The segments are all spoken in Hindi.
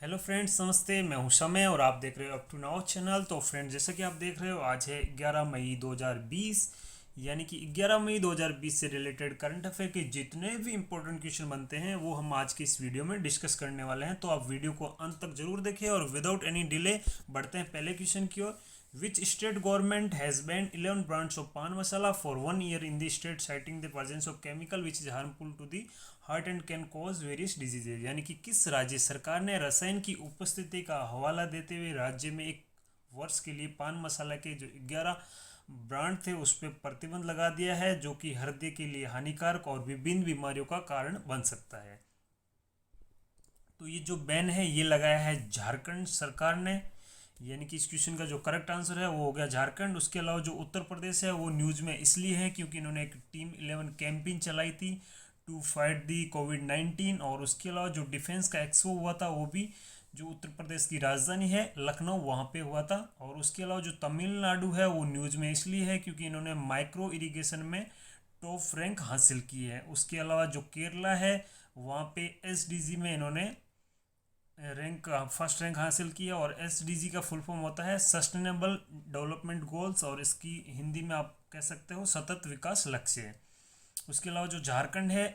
हेलो फ्रेंड्स, नमस्ते। मैं हूं समय और आप देख रहे हो अप टू नाउ चैनल। तो फ्रेंड्स, जैसा कि आप देख रहे हो, आज है 11 मई 2020। यानी कि 11 मई 2020 से रिलेटेड करंट अफेयर के जितने भी इंपॉर्टेंट क्वेश्चन बनते हैं वो हम आज की इस वीडियो में डिस्कस करने वाले हैं। तो आप वीडियो को अंत तक जरूर देखें और विदाउट एनी डिले बढ़ते हैं पहले क्वेश्चन की ओर। Which state government has banned 11 brands of pan masala for 1 year in the state, citing the presence of chemical which is harmful to the heart and can cause various diseases. यानी कि किस राज्य सरकार ने रसायन की उपस्थिति का हवाला देते हुए राज्य में एक वर्ष के लिए पान मसाला के जो 11 ब्रांड थे उस पर प्रतिबंध लगा दिया है, जो कि हृदय के लिए हानिकारक और विभिन्न बीमारियों का कारण बन सकता है। तो ये जो बैन है ये लगाया है झारखंड सरकार ने। यानी कि इस क्वेश्चन का जो करेक्ट आंसर है वो हो गया झारखंड। उसके अलावा जो उत्तर प्रदेश है वो न्यूज़ में इसलिए है क्योंकि इन्होंने एक टीम 11 कैंपेन चलाई थी टू फाइट दी कोविड-19। और उसके अलावा जो डिफेंस का एक्सपो हुआ था वो भी जो उत्तर प्रदेश की राजधानी है लखनऊ वहाँ पे हुआ था। और उसके अलावा जो तमिलनाडु है वो न्यूज़ में इसलिए है क्योंकि इन्होंने माइक्रो इरिगेशन में टॉप रैंक हासिल की है। उसके अलावा जो केरला है वहाँ पे एसडीजी में इन्होंने रैंक फर्स्ट रैंक हासिल की है। और एसडीजी का फुल फॉर्म होता है सस्टेनेबल डेवलपमेंट गोल्स, और इसकी हिंदी में आप कह सकते हो सतत विकास लक्ष्य। उसके अलावा जो झारखंड है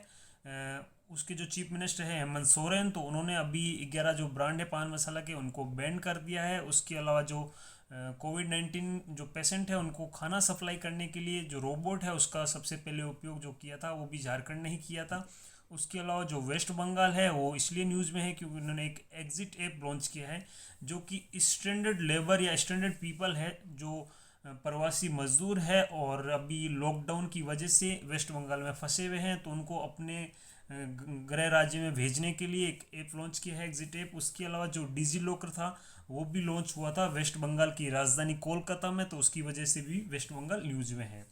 उसके जो चीफ मिनिस्टर है हेमंत सोरेन, तो उन्होंने अभी 11 जो ब्रांड है पान मसाला के उनको बैन कर दिया है। उसके अलावा जो कोविड-19 जो पेशेंट है उनको खाना सप्लाई करने के लिए जो रोबोट है उसका सबसे पहले उपयोग जो किया था वो भी झारखंड ने ही किया था। उसके अलावा जो वेस्ट बंगाल है वो इसलिए न्यूज़ में है क्योंकि उन्होंने एक एग्जिट ऐप लॉन्च किया है जो कि स्टैंडर्ड लेबर या स्टैंडर्ड पीपल है जो प्रवासी मजदूर है और अभी लॉकडाउन की वजह से वेस्ट बंगाल में फंसे हुए हैं, तो उनको अपने गृह राज्य में भेजने के लिए एक ऐप लॉन्च किया है एग्जिट ऐप। उसके अलावा जो डिजी लॉकर था वो भी लॉन्च हुआ था वेस्ट बंगाल की राजधानी कोलकाता में, तो उसकी वजह से भी वेस्ट बंगाल न्यूज़ में है।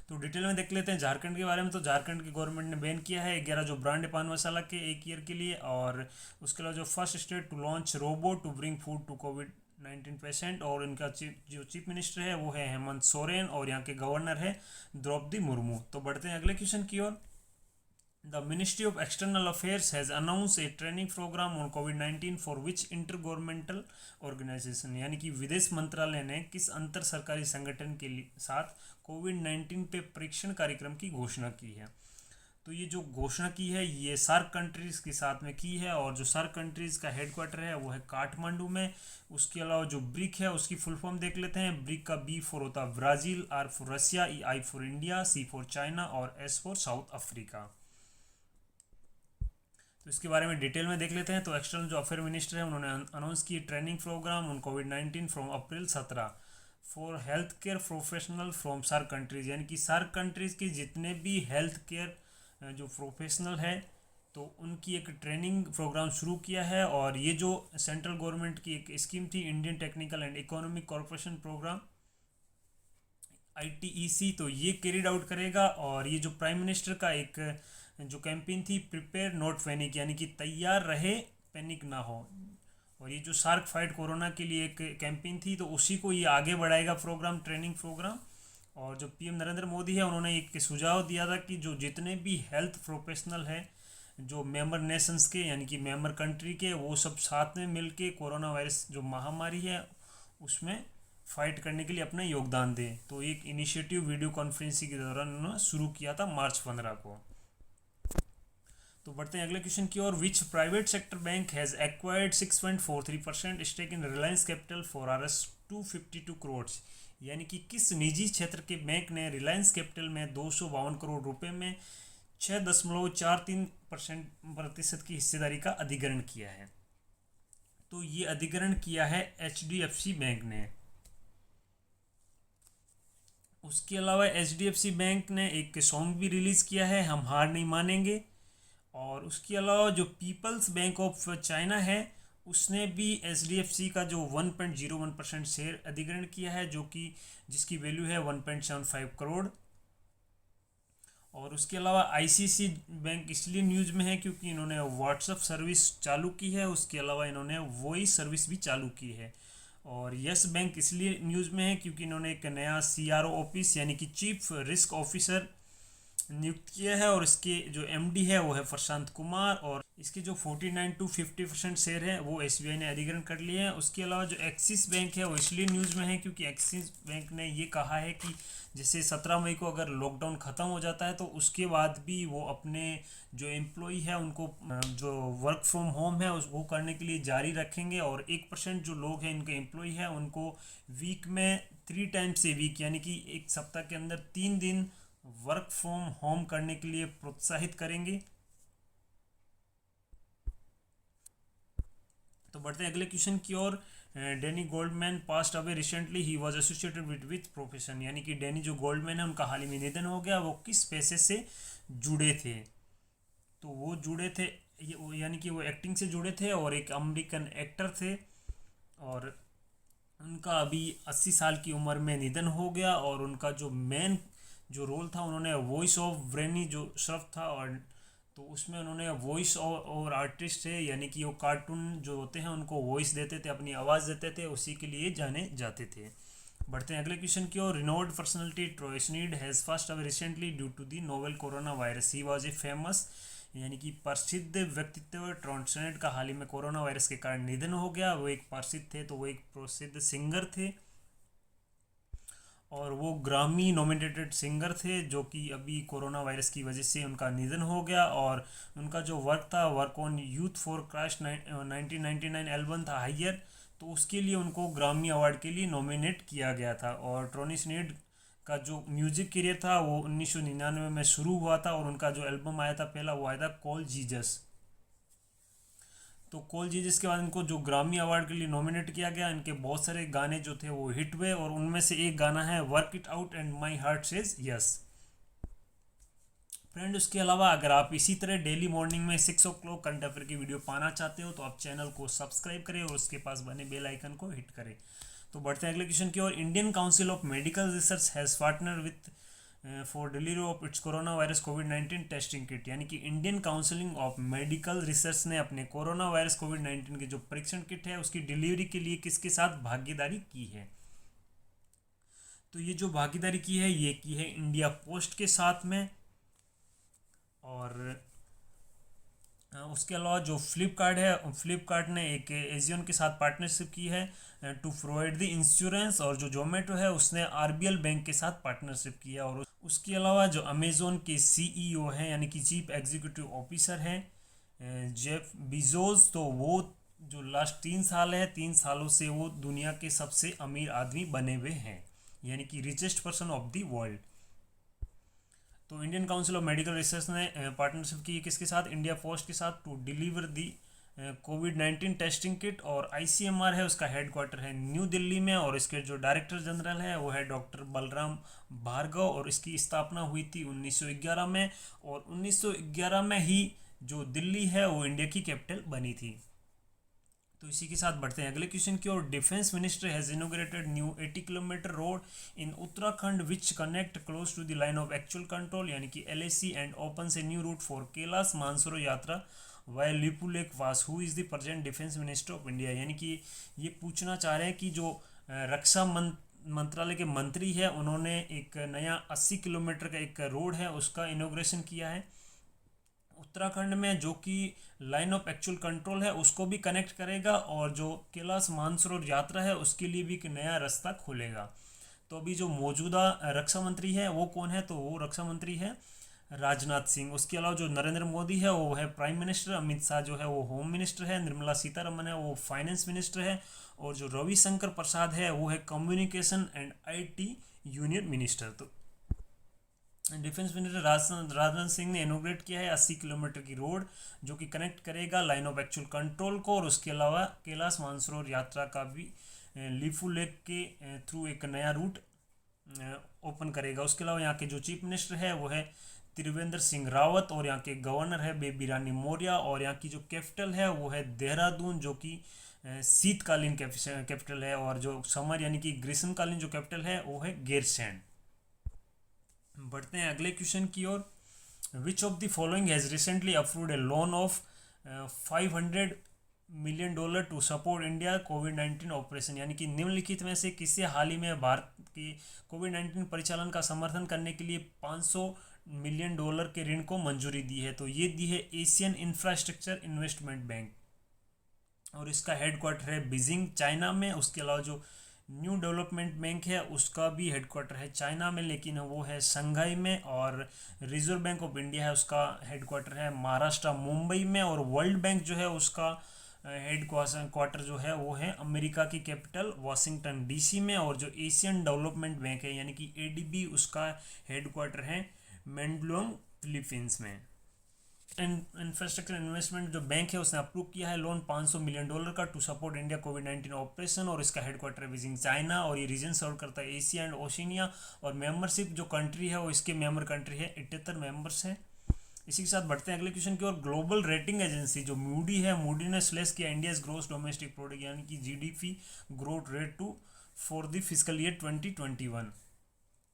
तो डिटेल में देख लेते हैं झारखंड के बारे में। तो झारखंड की गवर्नमेंट ने बैन किया है 11 जो ब्रांड है पान मसाला के 1 ईयर के लिए। और उसके अलावा जो first state to launch robot to bring food to कोविड-19 पेशेंट, और इनका जो चीफ मिनिस्टर है वो है हेमंत सोरेन और यहाँ के गवर्नर है द्रौपदी मुर्मू। तो बढ़ते हैं अगले क्वेश्चन की ओर। The Ministry of External Affairs has announced a training program on COVID-19 for which intergovernmental organization, यानी कि विदेश मंत्रालय ने किस अंतर सरकारी संगठन के साथ कोविड-19 पे परीक्षण कार्यक्रम की घोषणा की है। तो ये जो घोषणा की है ये सार्क कंट्रीज़ के साथ में की है, और जो सार्क कंट्रीज़ का हेडक्वार्टर है वो है काठमांडू में। उसके अलावा जो ब्रिक है उसकी फुल फॉर्म देख लेते हैं। ब्रिक का बी फॉर होता है Brazil, R for Russia, I for India, C for China और एस फॉर साउथ अफ्रीका। तो इसके बारे में डिटेल में देख लेते हैं। तो एक्सटर्नल जो अफेयर मिनिस्टर है उन्होंने अनाउंस की ट्रेनिंग प्रोग्राम ऑन कोविड-19 from April 17 for health care professional from SAARC countries. यानी कि सार्क कंट्रीज के जितने भी हेल्थ केयर जो प्रोफेशनल है तो उनकी एक ट्रेनिंग प्रोग्राम शुरू किया है। और ये जो सेंट्रल गवर्नमेंट की एक स्कीम थी Indian technical and economic corporation programme ITEC, तो ये कैरिड आउट करेगा। और ये जो प्राइम मिनिस्टर का एक जो कैंपेन थी प्रिपेयर नॉट पैनिक, यानी कि तैयार रहे पैनिक ना हो। और ये जो सार्क फाइट कोरोना के लिए एक कैंपेन थी तो उसी को ये आगे बढ़ाएगा प्रोग्राम, ट्रेनिंग प्रोग्राम। और जो पीएम नरेंद्र मोदी है उन्होंने एक सुझाव दिया था कि जो जितने भी हेल्थ प्रोफेशनल है जो मेंबर नेशंस के यानी कि मेंबर कंट्री के, वो सब साथ में मिलके कोरोना वायरस जो महामारी है उसमें फाइट करने के लिए अपना योगदान दें। तो एक इनिशिएटिव वीडियो कॉन्फ्रेंसिंग के दौरान उन्होंने शुरू किया था मार्च 15 को। तो बढ़ते हैं अगले क्वेश्चन की ओर। Which private sector bank has acquired 6.43% stake in Reliance Capital for Rs 252 crore. यानी कि किस निजी क्षेत्र के बैंक ने रिलायंस कैपिटल में 252 करोड़ रुपए में 6.43% की हिस्सेदारी का अधिग्रहण किया है। तो ये अधिग्रहण किया है HDFC बैंक ने। उसके अलावा HDFC बैंक ने एक सॉन्ग भी रिलीज़ किया है, हम हार नहीं मानेंगे। और उसके अलावा जो पीपल्स बैंक ऑफ चाइना है उसने भी HDFC का जो 1.01% शेयर अधिग्रहण किया है, जो कि जिसकी वैल्यू है 1.75 करोड़। और उसके अलावा ICICI बैंक इसलिए न्यूज़ में है क्योंकि इन्होंने व्हाट्सएप सर्विस चालू की है, उसके अलावा इन्होंने वॉइस सर्विस भी चालू की है। और यस बैंक इसलिए न्यूज़ में है क्योंकि इन्होंने एक नया CRO ऑफिस यानी कि चीफ रिस्क ऑफिसर नियुक्त किया है और इसके जो एमडी है वो है प्रशांत कुमार, और इसके जो 49 to 50% शेयर है वो एसबीआई ने अधिग्रहण कर लिए हैं। उसके अलावा जो एक्सिस बैंक है वो इसलिए न्यूज़ में है क्योंकि एक्सिस बैंक ने ये कहा है कि जैसे 17 मई को अगर लॉकडाउन ख़त्म हो जाता है तो उसके बाद भी वो अपने जो एम्प्लॉई है उनको जो वर्क फ्रॉम होम है उस वो करने के लिए जारी रखेंगे, और 1% जो लोग हैं इनके एम्प्लॉई है उनको वीक में 3 टाइम्स ए वीक यानी कि एक सप्ताह के अंदर 3 दिन वर्क फ्रॉम होम करने के लिए प्रोत्साहित करेंगे। तो बढ़ते हैं अगले क्वेश्चन की ओर। Danny Goldman passed away recently, he was associated with profession, यानी कि डैनी जो गोल्डमैन है उनका हाल ही में निधन हो गया, वो किस पेशे से जुड़े थे? तो वो जुड़े थे यानी कि वो एक्टिंग से जुड़े थे और एक अमेरिकन एक्टर थे, और उनका अभी 80 साल की उम्र में निधन हो गया, और उनका जो मेन जो रोल था उन्होंने वॉइस ऑफ ब्रेनी जो शब्द था, और तो उसमें उन्होंने वॉइस और आर्टिस्ट है यानी कि वो कार्टून जो होते हैं उनको वॉइस देते थे, अपनी आवाज़ देते थे, उसी के लिए जाने जाते थे। बढ़ते हैं अगले क्वेश्चन की ओर। Renowned personality Troy Sneed has passed away recently due to the novel corona virus, he was a famous, यानी कि प्रसिद्ध व्यक्तित्व ट्रॉन्सनेट का हाल ही में कोरोना वायरस के कारण निधन हो गया। वो एक प्रसिद्ध थे, तो वो एक प्रसिद्ध सिंगर थे और वो ग्रामी नॉमिनेटेड सिंगर थे, जो कि अभी कोरोना वायरस की वजह से उनका निधन हो गया। और उनका जो वर्क था, work on youth for Christ 1999 album था हायर, तो उसके लिए उनको ग्रामी अवार्ड के लिए नॉमिनेट किया गया था। और ट्रॉनी स्नेड का जो म्यूजिक करियर था वो 1999 में शुरू हुआ था, और उनका जो एल्बम आया था पहला वो आया था कॉल जीजस। तो कॉल जीजस के बाद इनको जो ग्रामी अवार्ड के लिए नॉमिनेट किया गया, इनके बहुत सारे गाने जो थे वो हिट हुए, और उनमें से एक गाना है work it out and my heart says yes. Friend, उसके अलावा अगर आप इसी तरह डेली मॉर्निंग में 6 o'clock करंट अफेयर की वीडियो पाना चाहते हो तो आप चैनल को सब्सक्राइब करें और उसके पास बने बेल आइकन को हिट करें। तो बढ़ते हैं अगले क्वेश्चन की ओर। Indian council of medical research has partner with for delivery of its corona virus कोविड-19 टेस्टिंग किट, यानी कि Indian counselling of medical research ने अपने कोरोना वायरस कोविड-19 की जो परीक्षण किट है उसकी डिलीवरी के लिए किसके साथ भागीदारी की है? तो ये जो भागीदारी की है ये की है इंडिया पोस्ट के साथ में, और उसके अलावा जो फ्लिपकार्ट है, फ्लिपकार्ट ने एक एजियन के साथ पार्टनरशिप की है टू प्रोवाइड द इंश्योरेंस, और जो जोमेटो है उसने आरबीएल बैंक के साथ पार्टनरशिप किया। और उसके अलावा जो अमेजोन के सीईओ हैं यानी कि चीफ एग्जीक्यूटिव ऑफिसर हैं जेफ बिजोस, तो वो जो लास्ट 3 साल है 3 सालों से वो दुनिया के सबसे अमीर आदमी बने हुए हैं, यानी कि richest person of the world. तो Indian council of medical research ने पार्टनरशिप की किसके साथ? इंडिया पोस्ट के साथ, टू डिलीवर दी कोविड-19 टेस्टिंग किट। और आईसीएमआर है उसका हेडक्वार्टर है न्यू दिल्ली में, और इसके जो डायरेक्टर जनरल है वो है डॉक्टर बलराम भार्गव, और इसकी स्थापना हुई थी 1911 में, और 1911 में ही जो दिल्ली है वो इंडिया की कैपिटल बनी थी। तो इसी के साथ बढ़ते हैं अगले क्वेश्चन की ओर। Defence minister has inaugurated new 80 kilometre road in Uttarakhand which connect close to the line of actual control, यानी कि LAC, and opens new route for Kailash Mansarovar yatra via Lipulekh pass. Who is the present defence minister of India, यानी कि ये पूछना चाह रहे हैं कि जो रक्षा मंत्रालय के मंत्री है उन्होंने एक नया 80 किलोमीटर का एक रोड है उसका इनोग्रेशन किया है उत्तराखंड में, जो कि लाइन ऑफ एक्चुअल कंट्रोल है उसको भी कनेक्ट करेगा, और जो कैलाश मानसरोवर यात्रा है उसके लिए भी एक नया रास्ता खोलेगा। तो अभी जो मौजूदा रक्षा मंत्री है वो कौन है? तो वो रक्षा मंत्री है राजनाथ सिंह। उसके अलावा जो नरेंद्र मोदी है वो है प्राइम मिनिस्टर, अमित शाह जो है वो होम मिनिस्टर है, निर्मला सीतारमन है वो फाइनेंस मिनिस्टर है, और जो रविशंकर प्रसाद है वो है communication and IT union minister. तो डिफेंस मिनिस्टर राजनाथ सिंह ने इनोग्रेट किया है 80 किलोमीटर की रोड जो कि कनेक्ट करेगा लाइन ऑफ एक्चुअल कंट्रोल को, और उसके अलावा कैलाश मानसरोवर यात्रा का भी लिपू लेक के थ्रू एक नया रूट ओपन करेगा। उसके अलावा यहाँ के जो चीफ मिनिस्टर है वो है त्रिवेंद्र सिंह रावत, और यहाँ के गवर्नर है बेबी रानी मौर्य, और यहाँ की जो कैपिटल है वो है देहरादून, जो कि शीतकालीन कैपिटल है, और जो समर यानी कि ग्रीष्मकालीन जो कैपिटल है वो है गैरसैंण। बढ़ते हैं अगले क्वेश्चन की ओर। Which of the following has recently approved a loan of $500 million to support India कोविड-19 ऑपरेशन, यानी कि निम्नलिखित में से किसे हाल ही में भारत की कोविड-19 परिचालन का समर्थन करने के लिए $500 मिलियन डॉलर के ऋण को मंजूरी दी है। तो ये दी है एशियन इंफ्रास्ट्रक्चर इन्वेस्टमेंट बैंक, और इसका हेडक्वार्टर है बीजिंग चाइना में। उसके अलावा जो न्यू डेवलपमेंट बैंक है उसका भी हेडक्वार्टर है चाइना में, लेकिन वो है शंघाई में। और रिजर्व बैंक ऑफ इंडिया है उसका हेडक्वार्टर है महाराष्ट्र मुंबई में। और वर्ल्ड बैंक जो है उसका हेड क्वार्टर जो है वो है अमेरिका की कैपिटल वाशिंगटन डीसी में। और जो एशियन डेवलपमेंट बैंक है यानी कि एडीबी, उसका हेडक्वार्टर है मैंडलोंग फिलीपींस में। इंफ्रास्ट्रक्चर इन्वेस्टमेंट जो बैंक है उसने अप्रूव किया है लोन $500 मिलियन का टू सपोर्ट इंडिया कोविड-19 ऑपरेशन, और इसका हेडक्वार्टर है बीजिंग चाइना। और ये रीजन सर्व करता है एशिया एंड ओशिनिया। और मेंबरशिप जो कंट्री है वो इसके मेंबर कंट्री है, 78 मेंबर्स हैं। इसी के साथ बढ़ते हैं अगले क्वेश्चन की ओर। ग्लोबल रेटिंग एजेंसी जो मूडी है, मूडी ने स्लेस किया इंडियाज ग्रोस डोमेस्टिक प्रोडक्ट यानी कि GDP growth rate to for the physical year 2021,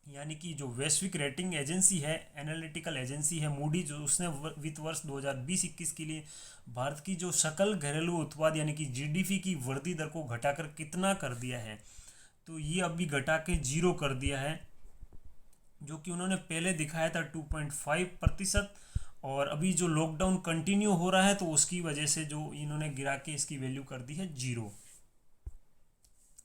यानी कि जो वैश्विक रेटिंग एजेंसी है, एनालिटिकल एजेंसी है मूडी, जो उसने वित्त वर्ष 2020-21 के लिए भारत की जो सकल घरेलू उत्पाद यानी कि जीडीपी की वृद्धि दर को घटाकर कितना कर दिया है। तो ये अभी घटा के 0 कर दिया है, जो कि उन्होंने पहले दिखाया था 2.5%। और अभी जो लॉकडाउन कंटिन्यू हो रहा है तो उसकी वजह से जो इन्होंने गिरा के इसकी वैल्यू कर दी है 0।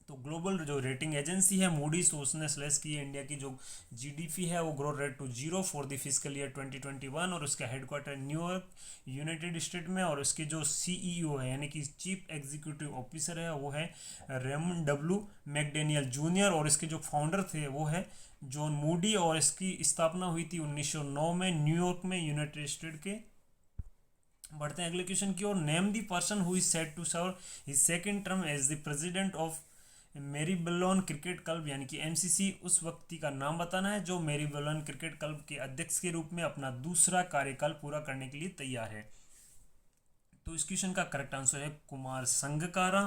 तो ग्लोबल जो रेटिंग एजेंसी है मूडीज, तो उसने स्लेस की है इंडिया की जो जीडीपी है वो growth rate to 0 for the physical year 2021। और उसका हेडक्वार्टर न्यूयॉर्क यूनाइटेड स्टेट में। और उसके जो सीईओ है यानी कि चीफ एग्जीक्यूटिव ऑफिसर है वो है रेमंड डब्ल्यू मैकडेनियल जूनियर। और इसके जो फाउंडर थे वो है जॉन मूडी। और इसकी स्थापना हुई थी 1909 में न्यूयॉर्क में, यूनाइटेड स्टेट के। बढ़ते हैं अगले क्वेश्चन की ओर। Name the person who is said to serve his second term as the president of Marylebone cricket club यानी कि एमसीसी। उस व्यक्ति का नाम बताना है जो मेरीबोलोन क्रिकेट क्लब के अध्यक्ष के रूप में अपना दूसरा कार्यकाल पूरा करने के लिए तैयार है। तो इस क्वेश्चन का करेक्ट आंसर है कुमार संगकारा।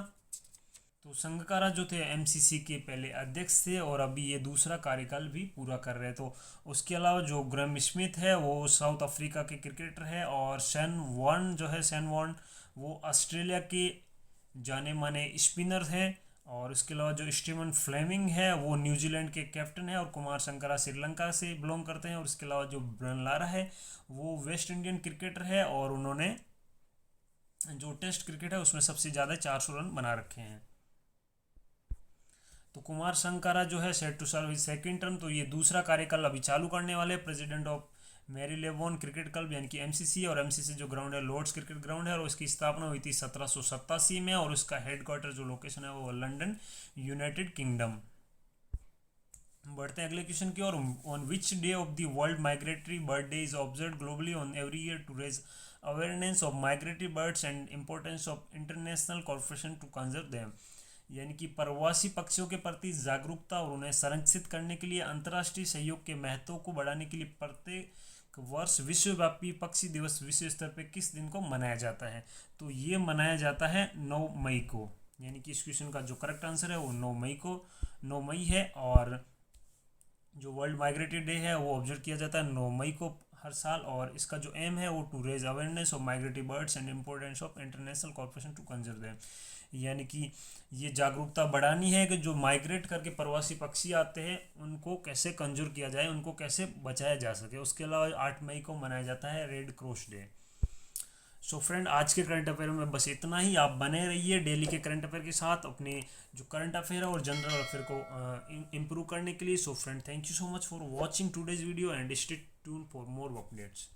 तो संगकारा जो थे एमसीसी के पहले अध्यक्ष थे और अभी ये दूसरा कार्यकाल भी पूरा कर रहे हैं। तो उसके अलावा जो ग्राम स्मिथ है वो साउथ अफ्रीका के क्रिकेटर है। और शैन वॉर्न जो है, शैन वॉर्न वो ऑस्ट्रेलिया के जाने माने स्पिनर हैं। और उसके अलावा जो स्टीवन फ्लेमिंग है वो न्यूजीलैंड के कैप्टन है। और कुमार संगकारा श्रीलंका से बिलोंग करते हैं। और उसके अलावा जो ब्रायन लारा है वो वेस्ट इंडियन क्रिकेटर है और उन्होंने जो टेस्ट क्रिकेट है उसमें सबसे ज़्यादा 400 रन बना रखे हैं। तो कुमार संगकारा जो है set to serve second term, तो ये दूसरा कार्यकाल अभी चालू करने वाले president of Marylebone cricket club यानी कि एमसीसी। और एमसीसी जो ग्राउंड है लॉर्ड्स क्रिकेट ग्राउंड है और उसकी स्थापना हुई थी 1787 में। और उसका हेडक्वार्टर जो लोकेशन है वो लंदन यूनाइटेड किंगडम। बढ़ते हैं अगले क्वेश्चन की ओर। On which day of the world migratory bird day is observe globally on every year to raise awareness of migratory birds and importance of international corporation to conserve them, यानी कि प्रवासी पक्षियों के प्रति जागरूकता और उन्हें संरक्षित करने के लिए अंतर्राष्ट्रीय सहयोग के महत्व को बढ़ाने के लिए प्रत्येक वर्ष विश्वव्यापी पक्षी दिवस विश्व स्तर पर किस दिन को मनाया जाता है। तो ये मनाया जाता है 9 मई को, यानी कि इस क्वेश्चन का जो करेक्ट आंसर है वो 9 मई है। और जो वर्ल्ड माइग्रेटरी डे है वो ऑब्जर्व किया जाता है 9 मई को हर साल। और इसका जो एम है वो to raise awareness of migratory birds and importance of international corporation to conserve them, यानी कि ये जागरूकता बढ़ानी है कि जो माइग्रेट करके प्रवासी पक्षी आते हैं उनको कैसे कंजर्व किया जाए, उनको कैसे बचाया जा सके। उसके अलावा 8 मई को मनाया जाता है red cross day. So friend, आज के करंट अफेयर में बस इतना ही। आप बने रहिए डेली के करंट अफेयर के साथ अपने जो करंट अफेयर है और जनरल अफेयर को इम्प्रूव करने के लिए। So friend, thank you so much for watching today's video and stay tune for more updates.